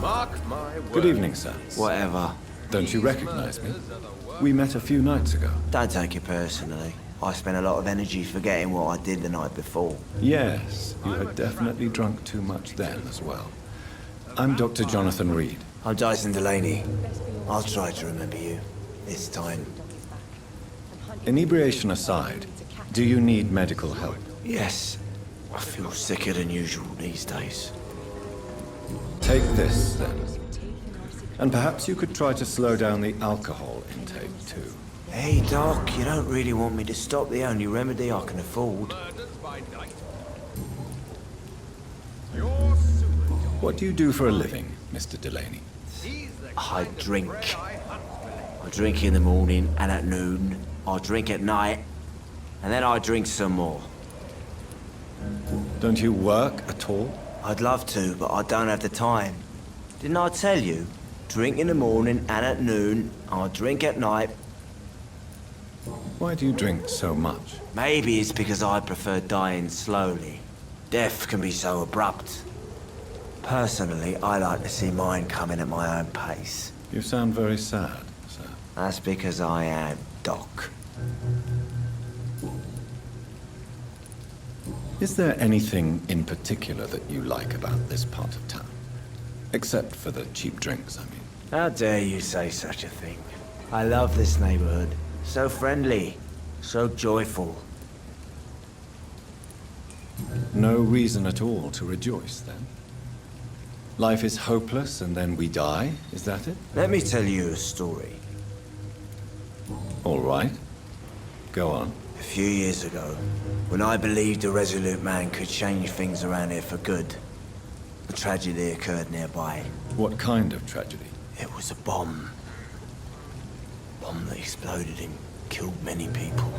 Mark my words. Good evening, sir. Whatever. Don't you recognize me? We met a few nights ago. Don't take it personally. I spent a lot of energy forgetting what I did the night before. Yes, you had definitely drunk too much then as well. I'm Dr. Jonathan Rid. I'm Dyson Delaney. I'll try to remember you. This time. Inebriation aside, do you need medical help? Yes. I feel sicker than usual these days. Take this, then. And perhaps you could try to slow down the alcohol intake, too. Hey, Doc, you don't really want me to stop the only remedy I can afford. What do you do for a living, Mr. Delaney? I drink. I drink in the morning and at noon. I drink at night. And then I drink some more. Don't you work at all? I'd love to, but I don't have the time. Didn't I tell you? Drink in the morning and at noon. I drink at night. Why do you drink so much? Maybe it's because I prefer dying slowly. Death can be so abrupt. Personally, I like to see mine coming at my own pace. You sound very sad, sir. That's because I am Doc. Is there anything in particular that you like about this part of town? Except for the cheap drinks, I mean. How dare you say such a thing? I love this neighborhood. So friendly, so joyful. No reason at all to rejoice, then? Life is hopeless and then we die, is that it? Let me tell you a story. All right. Go on. A few years ago, when I believed a resolute man could change things around here for good, a tragedy occurred nearby. What kind of tragedy? It was a bomb. Bomb that exploded and killed many people.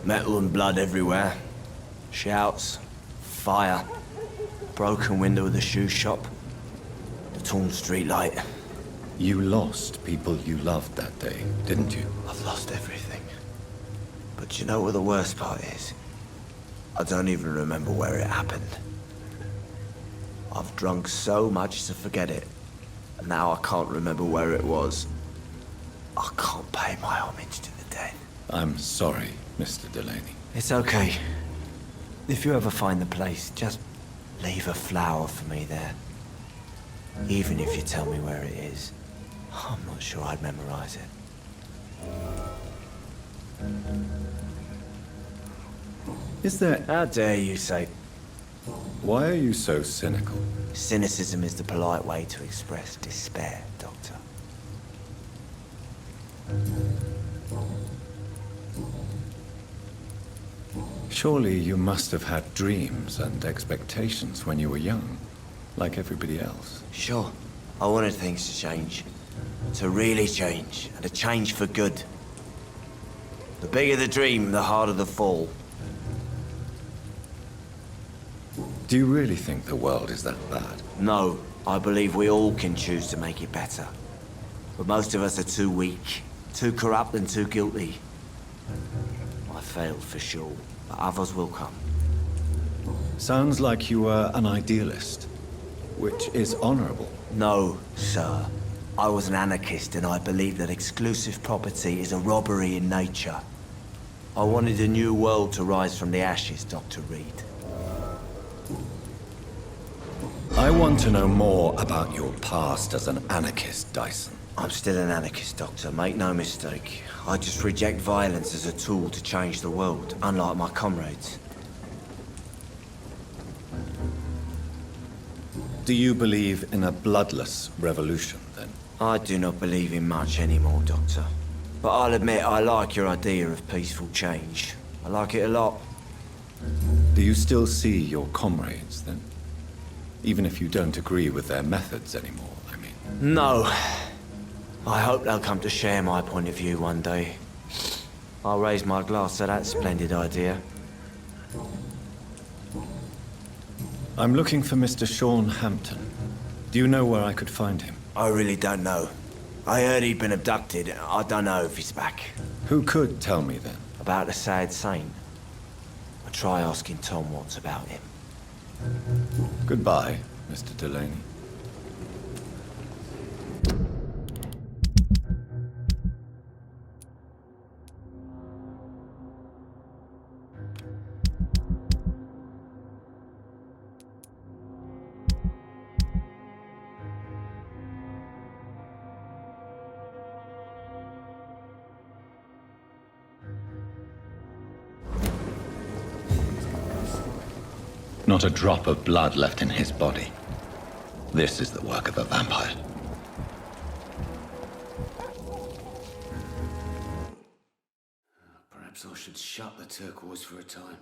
Metal and blood everywhere. Shouts, fire, broken window of the shoe shop, the torn street light. You lost people you loved that day, didn't you? I've lost everything. But you know what the worst part is? I don't even remember where it happened. I've drunk so much to forget it. And now I can't remember where it was. I can't pay my homage to the dead. I'm sorry, Mr. Delaney. It's okay. If you ever find the place, just leave a flower for me there. Even if you tell me where it is, I'm not sure I'd memorize it. Is there... How dare you say... Why are you so cynical? Cynicism is the polite way to express despair, Doctor. Surely you must have had dreams and expectations when you were young, like everybody else. Sure. I wanted things to change. To really change, and to change for good. The bigger the dream, the harder the fall. Do you really think the world is that bad? No, I believe we all can choose to make it better. But most of us are too weak, too corrupt and too guilty. I failed for sure, but others will come. Sounds like you were an idealist, which is honorable. No, sir. I was an anarchist and I believed that exclusive property is a robbery in nature. I wanted a new world to rise from the ashes, Dr. Reed. I want to know more about your past as an anarchist, Dyson. I'm still an anarchist, Doctor, make no mistake. I just reject violence as a tool to change the world, unlike my comrades. Do you believe in a bloodless revolution, then? I do not believe in much anymore, Doctor. But I'll admit I like your idea of peaceful change. I like it a lot. Do you still see your comrades, then? Even if you don't agree with their methods anymore, I mean. No. I hope they'll come to share my point of view one day. I'll raise my glass to that splendid idea. I'm looking for Mr. Sean Hampton. Do you know where I could find him? I really don't know. I heard he'd been abducted. I don't know if he's back. Who could tell me, then? About the sad saint. I'll try asking Tom Watts about him. Goodbye, Mr. Delaney. Not a drop of blood left in his body. This is the work of a vampire. Perhaps I should shut the turquoise for a time.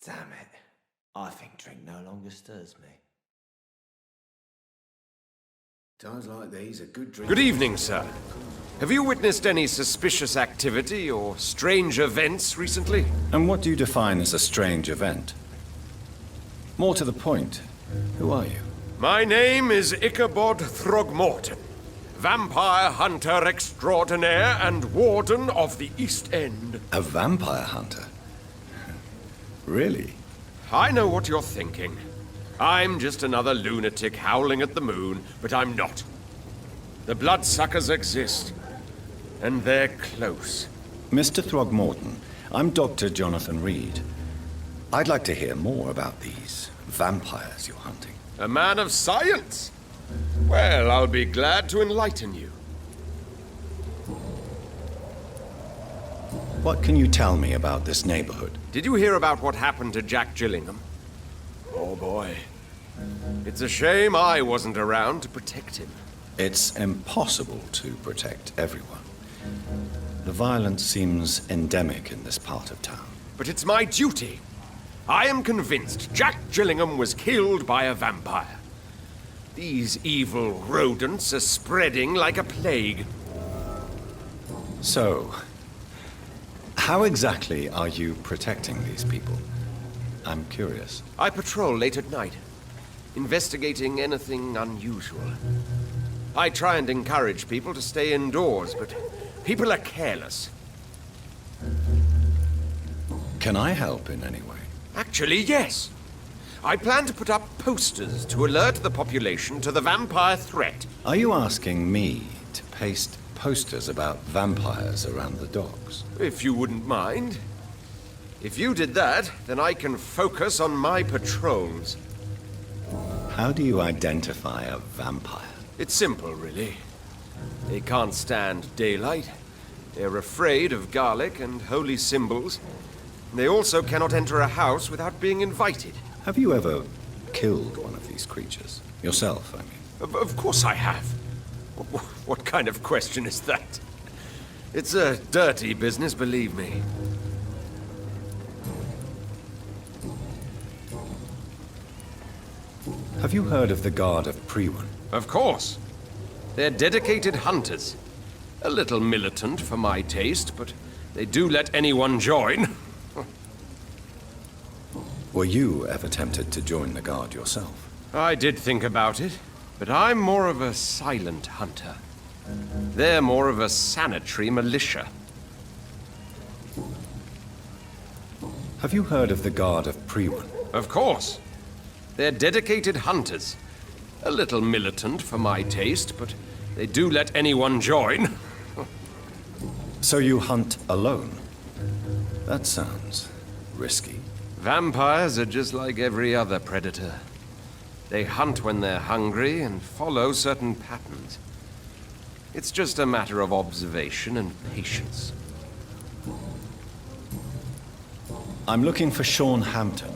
Damn it. I think drink no longer stirs me. Times like these, a good drink... Good evening, sir. Have you witnessed any suspicious activity or strange events recently? And what do you define as a strange event? More to the point, who are you? My name is Ichabod Throgmorton, vampire hunter extraordinaire and warden of the East End. A vampire hunter? Really? I know what you're thinking. I'm just another lunatic howling at the moon, but I'm not. The bloodsuckers exist, and they're close. Mr. Throgmorton, I'm Dr. Jonathan Rid. I'd like to hear more about these vampires you're hunting. A man of science? Well, I'll be glad to enlighten you. What can you tell me about this neighborhood? Did you hear about what happened to Jack Gillingham? Oh boy. It's a shame I wasn't around to protect him. It's impossible to protect everyone. The violence seems endemic in this part of town. But it's my duty. I am convinced Jack Gillingham was killed by a vampire. These evil rodents are spreading like a plague. So, how exactly are you protecting these people? I'm curious. I patrol late at night, investigating anything unusual. I try and encourage people to stay indoors, but people are careless. Can I help in any way? Actually, yes. I plan to put up posters to alert the population to the vampire threat. Are you asking me to paste posters about vampires around the docks? If you wouldn't mind. If you did that, then I can focus on my patrols. How do you identify a vampire? It's simple, really. They can't stand daylight. They're afraid of garlic and holy symbols. They also cannot enter a house without being invited. Have you ever killed one of these creatures? Yourself, I mean. Of course I have. What kind of question is that? It's a dirty business, believe me. Have you heard of the Guard of Priwen? Of course. They're dedicated hunters. A little militant for my taste, but they do let anyone join. Were you ever tempted to join the Guard yourself? I did think about it, but I'm more of a silent hunter. They're more of a sanitary militia. Have you heard of the Guard of Priwen? Of course. They're dedicated hunters. A little militant for my taste, but they do let anyone join. So you hunt alone? That sounds risky. Vampires are just like every other predator. They hunt when they're hungry and follow certain patterns. It's just a matter of observation and patience. I'm looking for Sean Hampton.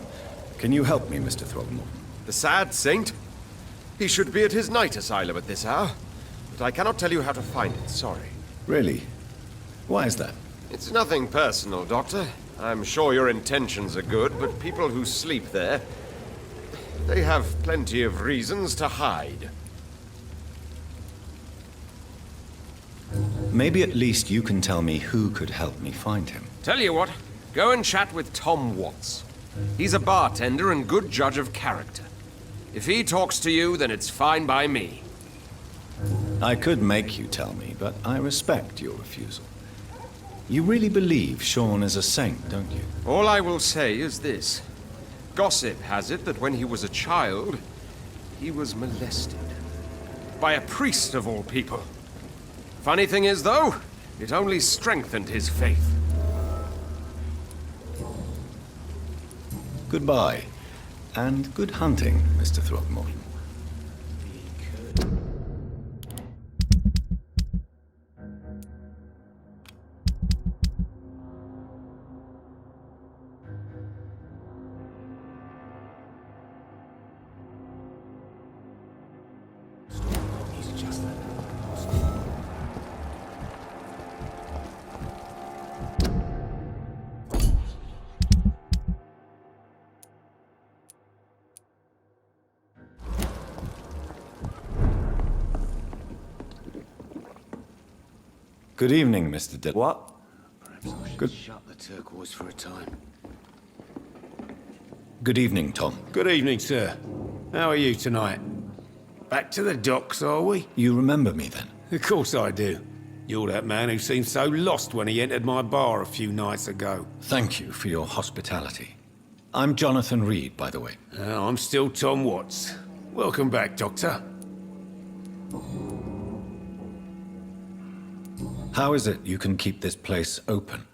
Can you help me, Mr. Throgmorton? The sad saint? He should be at his night asylum at this hour, but I cannot tell you how to find it, sorry. Really? Why is that? It's nothing personal, Doctor. I'm sure your intentions are good, but people who sleep there, they have plenty of reasons to hide. Maybe at least you can tell me who could help me find him. Tell you what, go and chat with Tom Watts. He's a bartender and good judge of character. If he talks to you, then it's fine by me. I could make you tell me, but I respect your refusal. You really believe Sean is a saint, don't you? All I will say is this. Gossip has it that when he was a child, he was molested. By a priest of all people. Funny thing is, though, it only strengthened his faith. Goodbye, and good hunting, Mr. Throgmorton. Good evening, Mr. Dillon. What? Perhaps I should Good- shut the turquoise for a time. Good evening, Tom. Good evening, sir. How are you tonight? Back to the docks, are we? You remember me then? Of course I do. You're that man who seemed so lost when he entered my bar a few nights ago. Thank you for your hospitality. I'm Jonathan Rid, by the way. I'm still Tom Watts. Welcome back, Doctor. How is it you can keep this place open?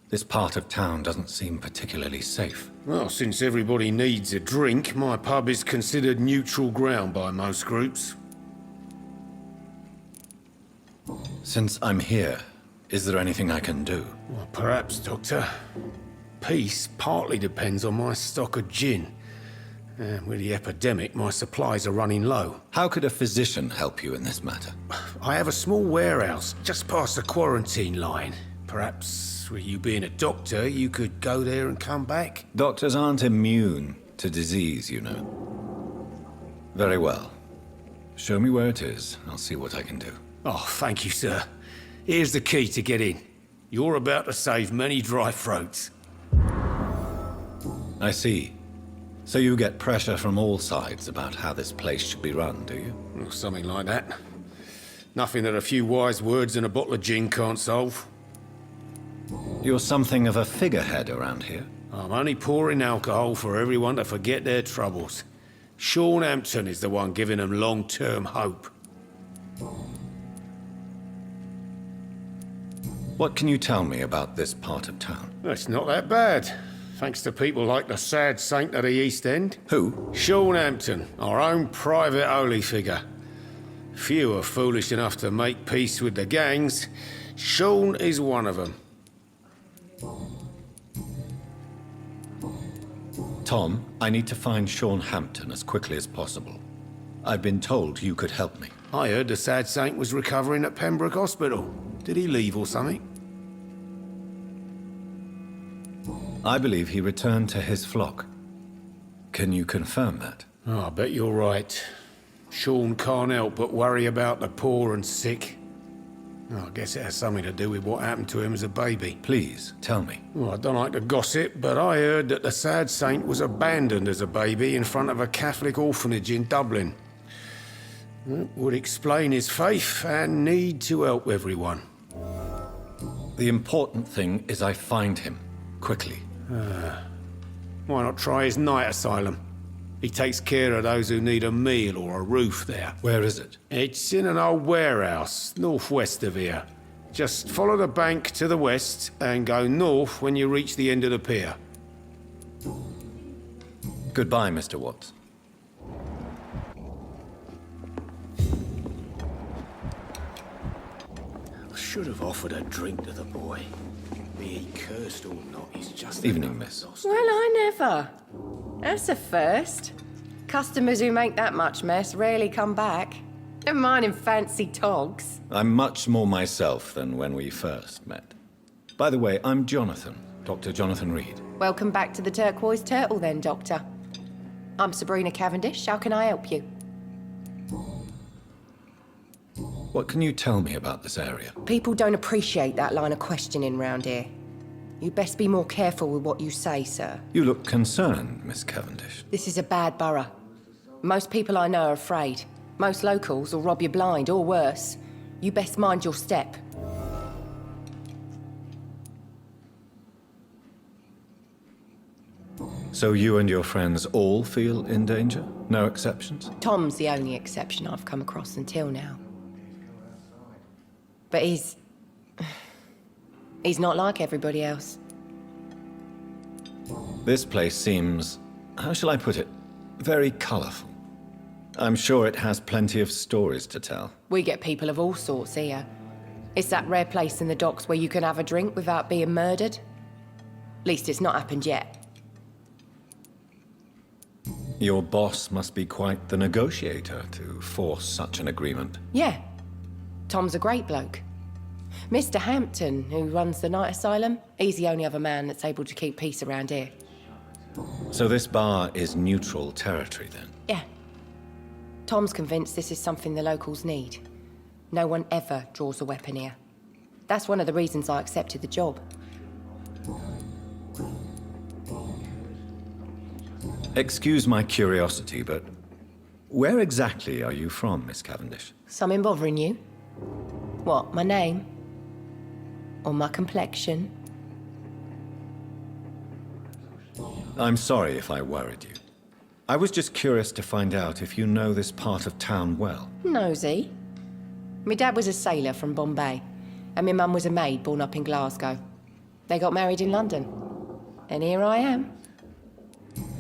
This part of town doesn't seem particularly safe. Well, since everybody needs a drink, my pub is considered neutral ground by most groups. Since I'm here, is there anything I can do? Well, perhaps, Doctor. Peace partly depends on my stock of gin. With the epidemic, my supplies are running low. How could a physician help you in this matter? I have a small warehouse just past the quarantine line. Perhaps, with you being a doctor, you could go there and come back? Doctors aren't immune to disease, you know. Very well. Show me where it is. I'll see what I can do. Oh, thank you, sir. Here's the key to get in. You're about to save many dry throats. I see. So you get pressure from all sides about how this place should be run, do you? Or something like that. Nothing that a few wise words and a bottle of gin can't solve. You're something of a figurehead around here. I'm only pouring alcohol for everyone to forget their troubles. Sean Hampton is the one giving them long-term hope. What can you tell me about this part of town? It's not that bad, thanks to people like the sad saint of the East End. Who? Sean Hampton, our own private holy figure. Few are foolish enough to make peace with the gangs. Sean is one of them. Tom, I need to find Sean Hampton as quickly as possible. I've been told you could help me. I heard the sad saint was recovering at Pembroke Hospital. Did he leave or something? I believe he returned to his flock. Can you confirm that? Oh, I bet you're right. Sean can't help but worry about the poor and sick. Oh, I guess it has something to do with what happened to him as a baby. Please, tell me. Well, I don't like to gossip, but I heard that the sad saint was abandoned as a baby in front of a Catholic orphanage in Dublin. That would explain his faith and need to help everyone. The important thing is I find him, quickly. Why not try his night asylum? He takes care of those who need a meal or a roof there. Where is it? It's in an old warehouse, northwest of here. Just follow the bank to the west and go north when you reach the end of the pier. Goodbye, Mr. Watts. I should have offered a drink to the boy. Be he cursed or not, he's just... Evening, miss. Well, I never. That's a first. Customers who make that much mess rarely come back. Never mind in fancy togs. I'm much more myself than when we first met. By the way, I'm Jonathan, Dr. Jonathan Rid. Welcome back to the Turquoise Turtle then, Doctor. I'm Sabrina Cavendish. How can I help you? What can you tell me about this area? People don't appreciate that line of questioning round here. You best be more careful with what you say, sir. You look concerned, Miss Cavendish. This is a bad borough. Most people I know are afraid. Most locals will rob you blind, or worse. You best mind your step. So you and your friends all feel in danger? No exceptions? Tom's the only exception I've come across until now. But he's not like everybody else. This place seems, how shall I put it, very colourful. I'm sure it has plenty of stories to tell. We get people of all sorts here. It's that rare place in the docks where you can have a drink without being murdered. At least it's not happened yet. Your boss must be quite the negotiator to force such an agreement. Yeah. Tom's a great bloke. Mr. Hampton, who runs the night asylum, he's the only other man that's able to keep peace around here. So this bar is neutral territory then? Yeah. Tom's convinced this is something the locals need. No one ever draws a weapon here. That's one of the reasons I accepted the job. Excuse my curiosity, but where exactly are you from, Miss Cavendish? Something bothering you? What, my name? Or my complexion? I'm sorry if I worried you. I was just curious to find out if you know this part of town well. Nosy. My dad was a sailor from Bombay, and my mum was a maid born up in Glasgow. They got married in London. And here I am.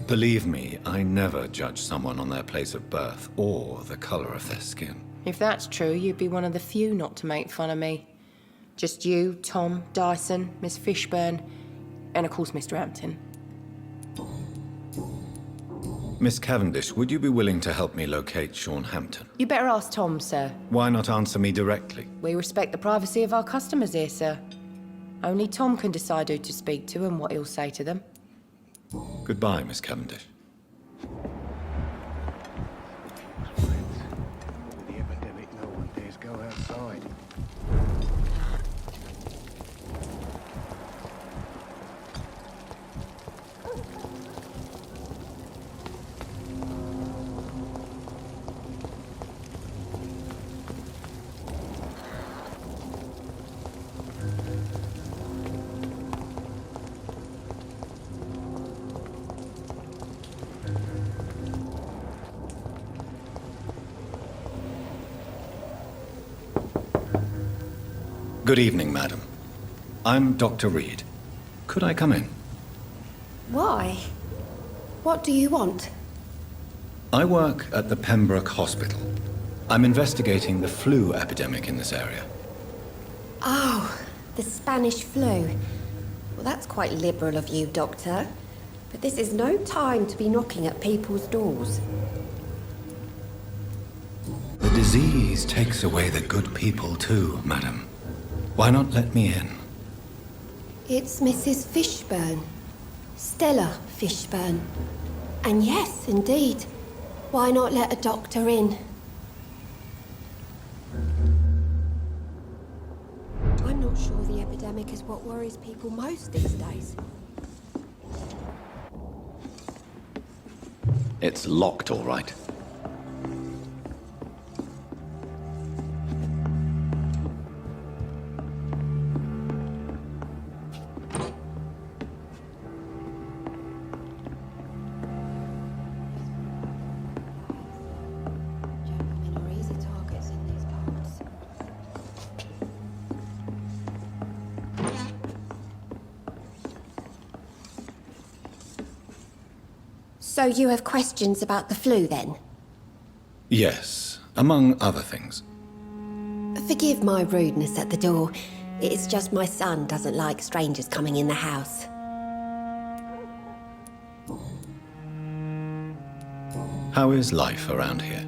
Believe me, I never judge someone on their place of birth or the colour of their skin. If that's true, you'd be one of the few not to make fun of me. Just you, Tom, Dyson, Miss Fishburne, and of course Mr. Hampton. Miss Cavendish, would you be willing to help me locate Sean Hampton? You better ask Tom, sir. Why not answer me directly? We respect the privacy of our customers here, sir. Only Tom can decide who to speak to and what he'll say to them. Goodbye, Miss Cavendish. With the epidemic, no one dares go outside. Good evening, madam. I'm Dr. Reid. Could I come in? Why? What do you want? I work at the Pembroke Hospital. I'm investigating the flu epidemic in this area. Oh, the Spanish flu. Well, that's quite liberal of you, Doctor. But this is no time to be knocking at people's doors. The disease takes away the good people too, madam. Why not let me in? It's Mrs. Fishburne. Stella Fishburne. And yes, indeed. Why not let a doctor in? I'm not sure the epidemic is what worries people most these days. It's locked, all right. Gentlemen are easy targets in these parts. So you have questions about the flu, then? Yes, among other things. Forgive my rudeness at the door. It's just my son doesn't like strangers coming in the house. How is life around here?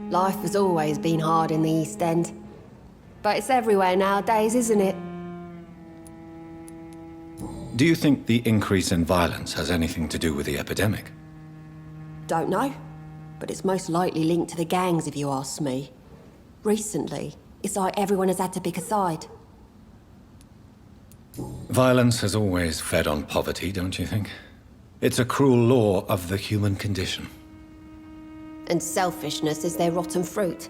Life has always been hard in the East End. But it's everywhere nowadays, isn't it? Do you think the increase in violence has anything to do with the epidemic? Don't know. But it's most likely linked to the gangs, if you ask me. Recently, it's like everyone has had to pick a side. Violence has always fed on poverty, don't you think? It's a cruel law of the human condition. And selfishness is their rotten fruit.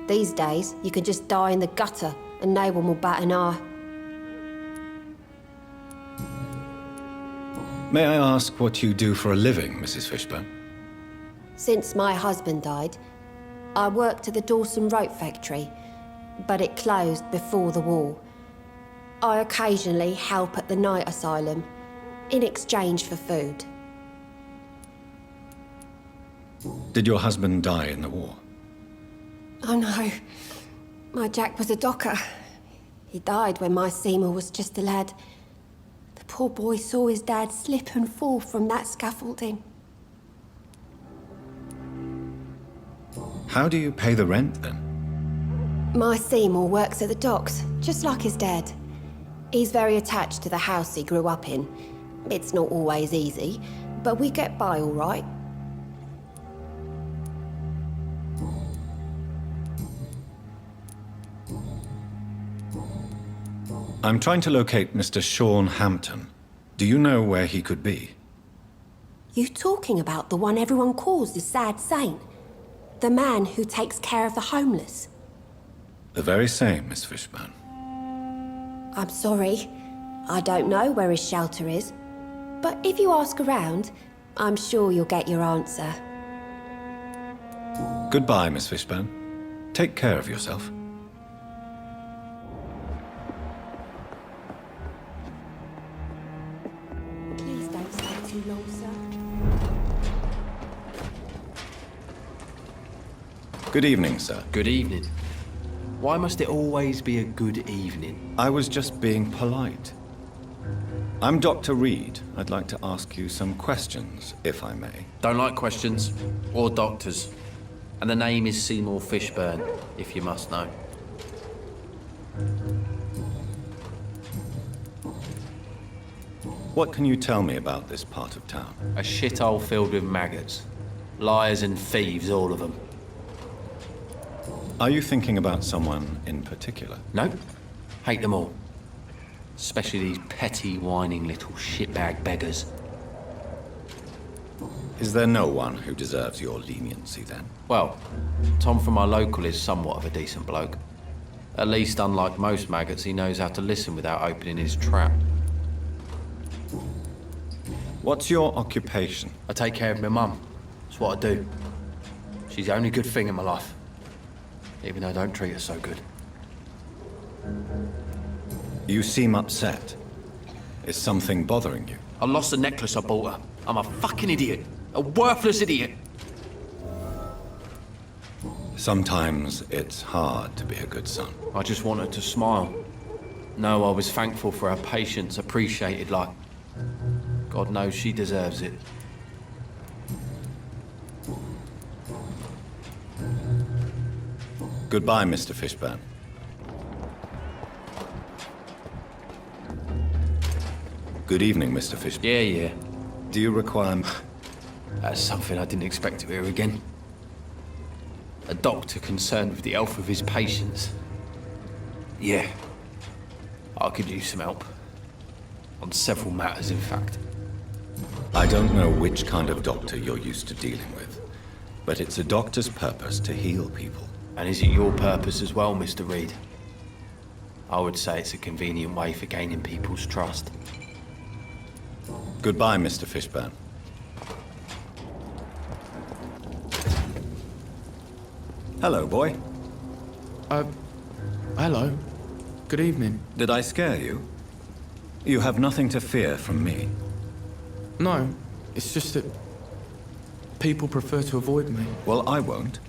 These days, you can just die in the gutter and no one will bat an eye. May I ask what you do for a living, Mrs. Fishburne? Since my husband died, I worked at the Dawson Rope factory, but it closed before the war. I occasionally help at the night asylum in exchange for food. Did your husband die in the war? Oh no, my Jack was a docker. He died when my Seymour was just a lad. The poor boy saw his dad slip and fall from that scaffolding. How do you pay the rent, then? My Seymour works at the docks, just like his dad. He's very attached to the house he grew up in. It's not always easy, but we get by all right. I'm trying to locate Mr. Sean Hampton. Do you know where he could be? You talking about the one everyone calls the sad saint? The man who takes care of the homeless? The very same, Miss Fishburne. I'm sorry. I don't know where his shelter is. But if you ask around, I'm sure you'll get your answer. Goodbye, Miss Fishburne. Take care of yourself. Please don't stay too long, sir. Good evening, sir. Good evening. Why must it always be a good evening? I was just being polite. I'm Dr. Reed. I'd like to ask you some questions, if I may. Don't like questions or doctors. And the name is Seymour Fishburne, if you must know. What can you tell me about this part of town? A shithole filled with maggots. Liars and thieves, all of them. Are you thinking about someone in particular? No, hate them all. Especially these petty, whining little shitbag beggars. Is there no one who deserves your leniency, then? Well, Tom from our local is somewhat of a decent bloke. At least, unlike most maggots, he knows how to listen without opening his trap. What's your occupation? I take care of my mum. That's what I do. She's the only good thing in my life. Even though I don't treat her so good. You seem upset. Is something bothering you? I lost the necklace I bought her. I'm a fucking idiot. A worthless idiot. Sometimes it's hard to be a good son. I just wanted to smile. No, I was thankful for her patience, appreciated like... God knows she deserves it. Goodbye, Mr. Fishburne. Good evening, Mr. Fishburne. Yeah. Do you require... That's something I didn't expect to hear again. A doctor concerned with the health of his patients. Yeah. I could use some help. On several matters, in fact. I don't know which kind of doctor you're used to dealing with, but it's a doctor's purpose to heal people. And is it your purpose as well, Mr. Reed? I would say it's a convenient way for gaining people's trust. Goodbye, Mr. Fishburne. Hello, boy. Hello. Good evening. Did I scare you? You have nothing to fear from me. No, it's just that people prefer to avoid me. Well, I won't.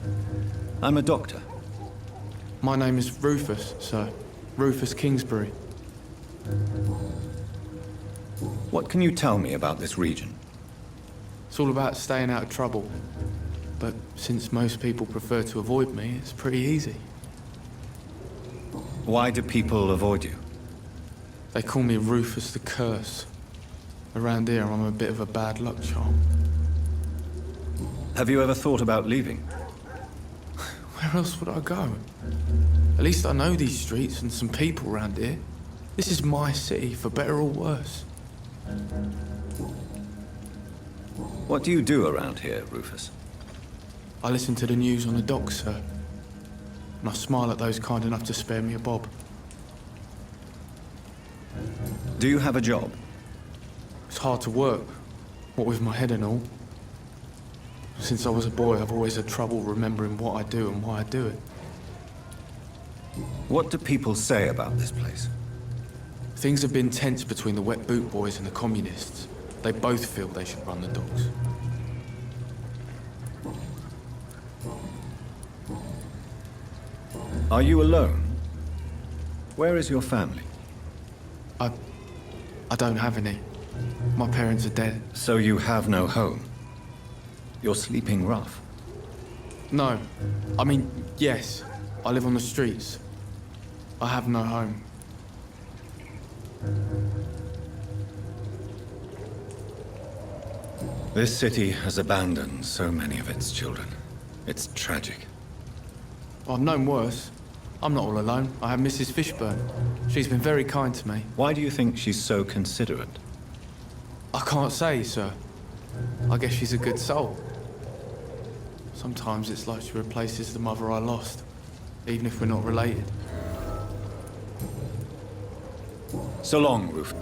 I'm a doctor. My name is Rufus, sir. Rufus Kingsbury. What can you tell me about this region? It's all about staying out of trouble. But since most people prefer to avoid me, it's pretty easy. Why do people avoid you? They call me Rufus the Curse. Around here, I'm a bit of a bad luck charm. Have you ever thought about leaving? Where else would I go? At least I know these streets and some people around here. This is my city, for better or worse. What do you do around here, Rufus? I listen to the news on the docks, sir. And I smile at those kind enough to spare me a bob. Do you have a job? It's hard to work, what with my head and all. Since I was a boy, I've always had trouble remembering what I do and why I do it. What do people say about this place? Things have been tense between the wet boot boys and the communists. They both feel they should run the docks. Are you alone? Where is your family? I don't have any. My parents are dead. So you have no home? You're sleeping rough. No. I mean, yes. I live on the streets. I have no home. This city has abandoned so many of its children. It's tragic. I've known worse. I'm not all alone. I have Mrs. Fishburne. She's been very kind to me. Why do you think she's so considerate? I can't say, sir. I guess she's a good soul. Sometimes it's like she replaces the mother I lost, even if we're not related. So long, Ruf.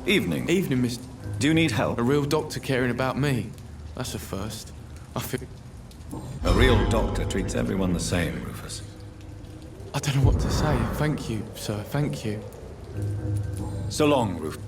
Evening. Evening, Miss... Do you need help? A real doctor caring about me. That's a first. I feel... A real doctor treats everyone the same, Rufus. I don't know what to say. Thank you, sir. Thank you. So long, Rufus.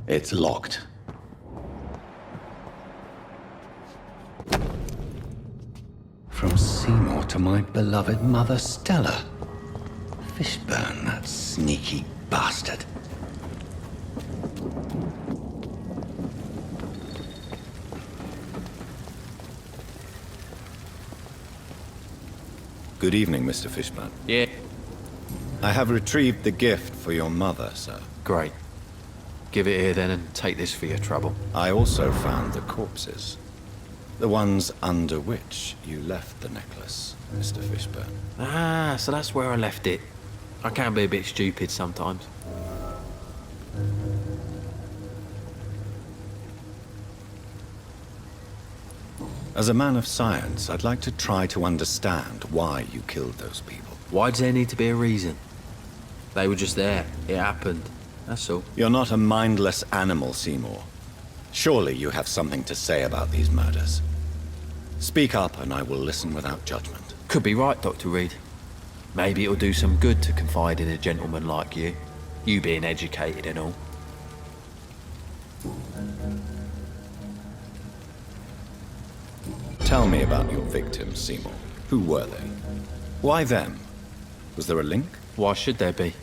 It's locked. From Seymour to my beloved mother, Stella. Fishburne, that sneaky bastard. Good evening, Mr. Fishburne. Yeah. I have retrieved the gift for your mother, sir. Great. Give it here then and take this for your trouble. I also found the corpses. The ones under which you left the necklace, Mr. Fishburne. Ah, so that's where I left it. I can be a bit stupid sometimes. As a man of science, I'd like to try to understand why you killed those people. Why does there need to be a reason? They were just there. It happened. That's all. You're not a mindless animal, Seymour. Surely you have something to say about these murders. Speak up and I will listen without judgment. Could be right, Dr. Reed. Maybe it'll do some good to confide in a gentleman like you. You being educated and all. Tell me about your victims, Seymour. Who were they? Why them? Was there a link? Why should there be?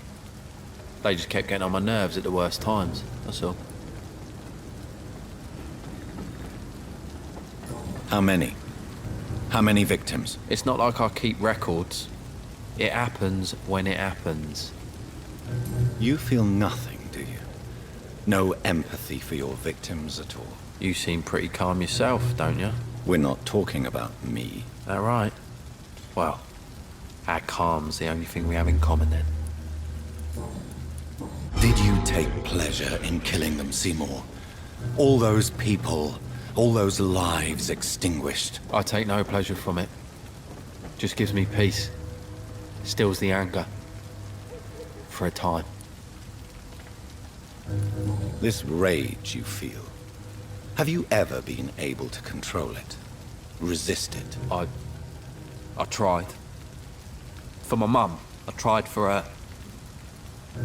They just kept getting on my nerves at the worst times, that's all. How many? How many victims? It's not like I keep records. It happens when it happens. You feel nothing, do you? No empathy for your victims at all? You seem pretty calm yourself, don't you? We're not talking about me. That right? Well, our calm's the only thing we have in common then. Did you take pleasure in killing them, Seymour? All those people, all those lives extinguished. I take no pleasure from it. Just gives me peace. Stills the anger. For a time. This rage you feel, have you ever been able to control it? Resist it? I tried. For my mum, I tried for her.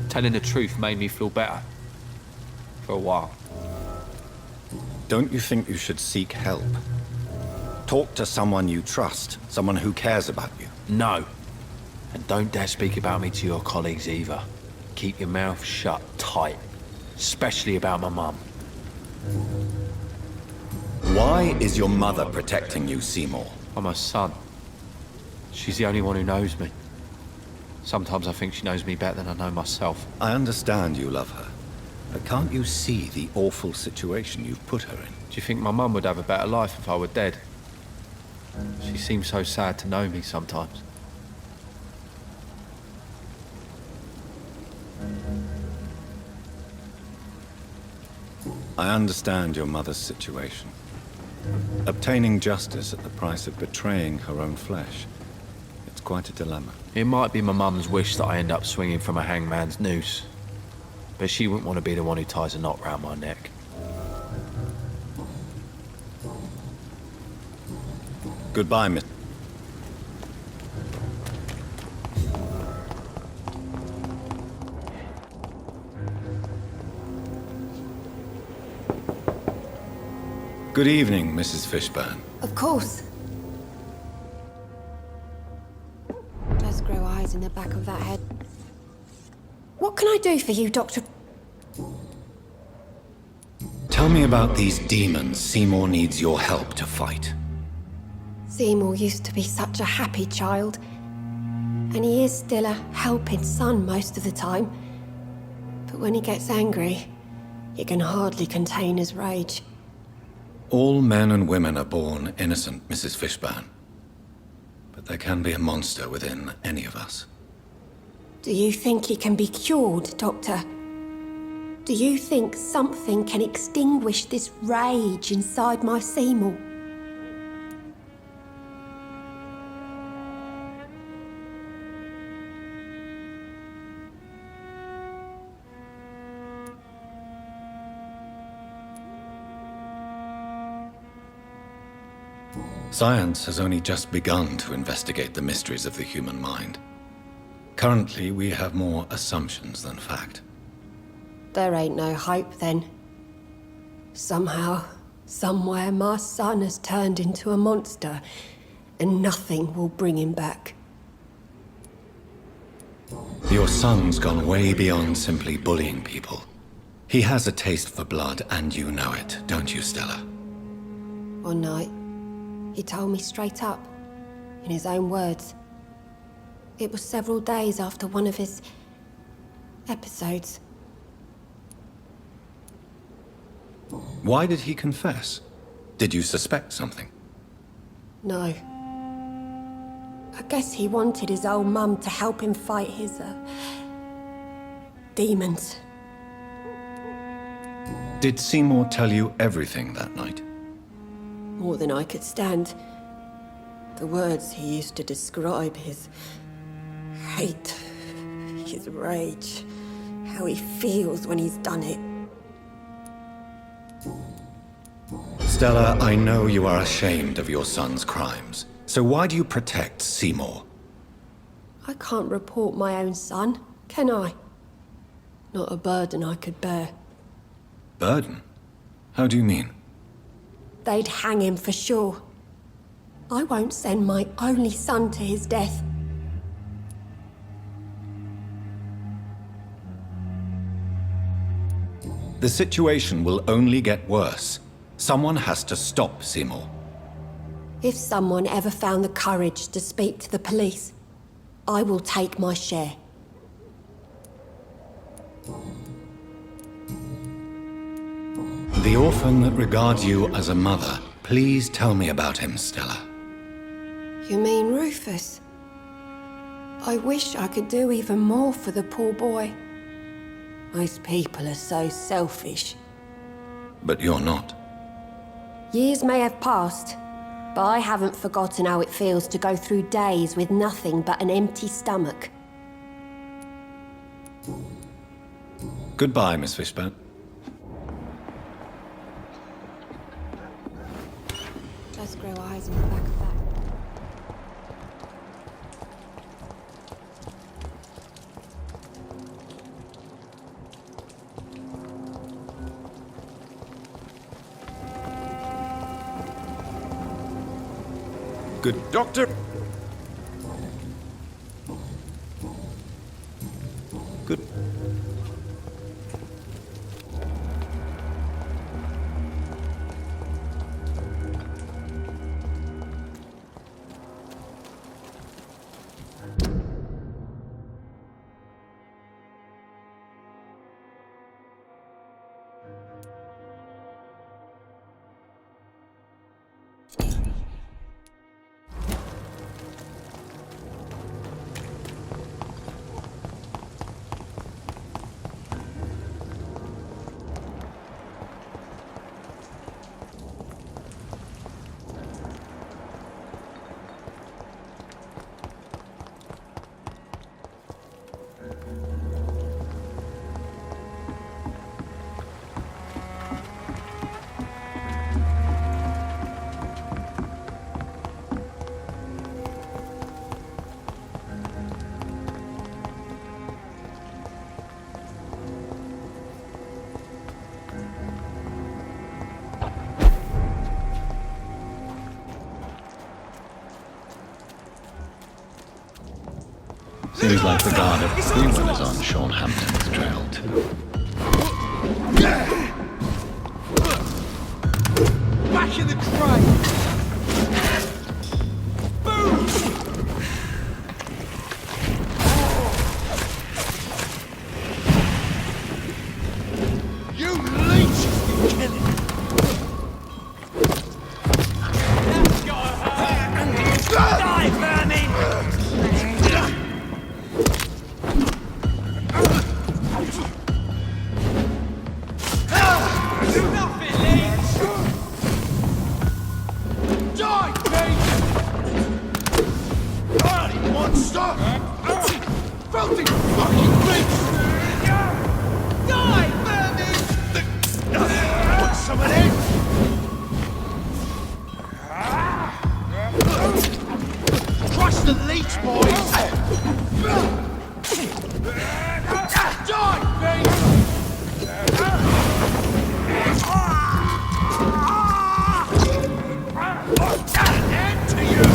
Telling the truth made me feel better. For a while. Don't you think you should seek help? Talk to someone you trust, someone who cares about you. No. And don't dare speak about me to your colleagues either. Keep your mouth shut tight. Especially about my mum. Why is your mother protecting you, Seymour? I'm her son. She's the only one who knows me. Sometimes I think she knows me better than I know myself. I understand you love her, but can't you see the awful situation you've put her in? Do you think my mum would have a better life if I were dead? She seems so sad to know me sometimes. I understand your mother's situation. Obtaining justice at the price of betraying her own flesh. It's quite a dilemma. It might be my mum's wish that I end up swinging from a hangman's noose. But she wouldn't want to be the one who ties a knot round my neck. Goodbye, Miss. Good evening, Mrs. Fishburne. Of course. Does grow eyes in the back of that head. What can I do for you, Doctor? Tell me about these demons Seymour needs your help to fight. Seymour used to be such a happy child. And he is still a helping son most of the time. But when he gets angry, he can hardly contain his rage. All men and women are born innocent, Mrs. Fishburne. But there can be a monster within any of us. Do you think he can be cured, Doctor? Do you think something can extinguish this rage inside my Seymour? Science has only just begun to investigate the mysteries of the human mind. Currently, we have more assumptions than fact. There ain't no hope then. Somehow, somewhere, my son has turned into a monster, and nothing will bring him back. Your son's gone way beyond simply bullying people. He has a taste for blood, and you know it, don't you, Stella? One night, he told me straight up, in his own words. It was several days after one of his episodes. Why did he confess? Did you suspect something? No. I guess he wanted his old mum to help him fight his, demons. Did Seymour tell you everything that night? More than I could stand. The words he used to describe his hate, his rage, how he feels when he's done it. Stella, I know you are ashamed of your son's crimes. So why do you protect Seymour? I can't report my own son, can I? Not a burden I could bear. Burden? How do you mean? They'd hang him for sure. I won't send my only son to his death. The situation will only get worse. Someone has to stop Seymour. If someone ever found the courage to speak to the police, I will take my share. The orphan that regards you as a mother. Please tell me about him, Stella. You mean Rufus? I wish I could do even more for the poor boy. Most people are so selfish. But you're not. Years may have passed, but I haven't forgotten how it feels to go through days with nothing but an empty stomach. Goodbye, Miss Fishburne. Just grow eyes in the back of that. Good. Doctor! Good. Seems like the guard of Cleveland is on Sean Hampton's trail too. Back in the crate! Boom! You leech! You kill him! Die, vermin! Filthy fucking beast! Die, vermin! Want some of this? Crush the leech, boys! Die, beast! End to you!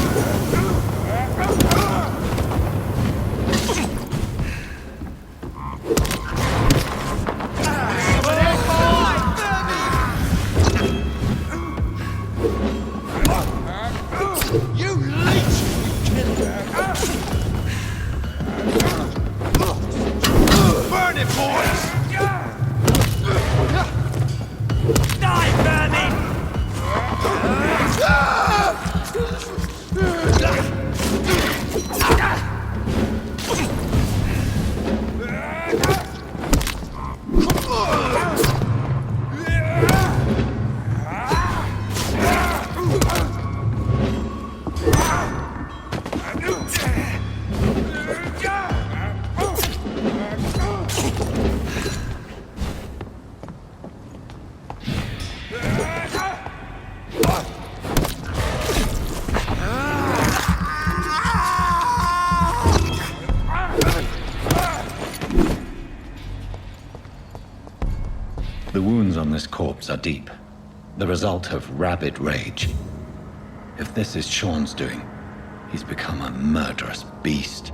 The wounds on this corpse are deep, the result of rabid rage. If this is Sean's doing, he's become a murderous beast.